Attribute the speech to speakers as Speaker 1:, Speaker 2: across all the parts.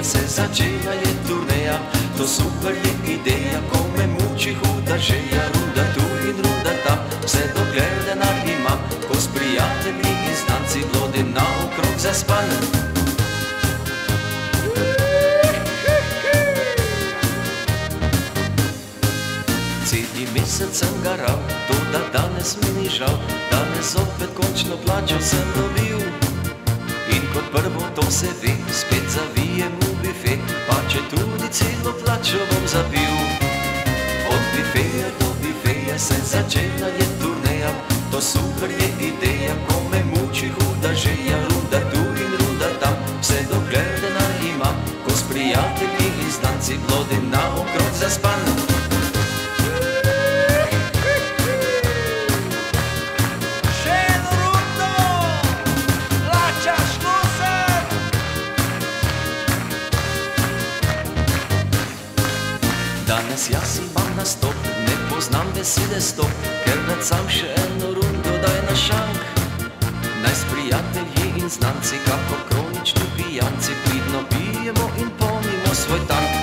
Speaker 1: se začela je turneja, to super je ideja, ko me muči huda želja, runda tu in runda tam, vse dokler denar imam, ko s prijatelji in znanci blodim naokrog zaspan. Celi mesec sem garal, to da danes mi ni žal, danes opet končno plačo sem dobil. In kot prvo to se ve, spet zavijem v bifet, pa če tudi celo plačo bom zapil. Od bifeja do bifeja se začela je turneja, to super je ideja, ko me muči huda želja, runda tu in runda tam, vse dokler denar imam, ko s prijatelji in znanci blodim naokrog zaspan. Danes jaz imam nastop, ne poznam besede stop, ker nad sam še eno rundo daj na šank. Naj s prijatelji in znanci, kakor kronični pijanci, pridno pijemo in polnimo svoj tank.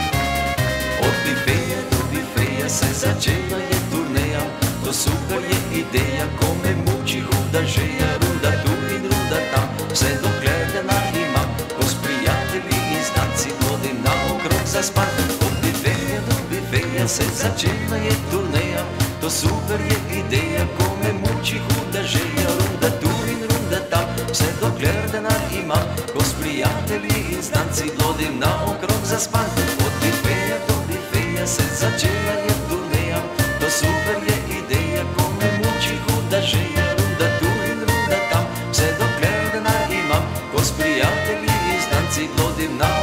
Speaker 1: Od bifeja do bifeja se začela je turneja, to super je ideja, ko me muči huda želja, runda tu in runda tam, vse dokler denar imam, ko s prijatelji in znanci blodim naokrog zaspan. Se začela je turneja, to super je ideja, ko me muči huda želja, runda tu in runda tam, vse dokler denar imam, ko s prijatelji in znanci blodim naokrog zaspan. Od bifeja do bifeja se začela je turneja, to super je ideja, ko me muči huda želja, runda tu in runda tam, vse dokler denar imam, ko s prijatelji in znanci blodim naokrog zaspan.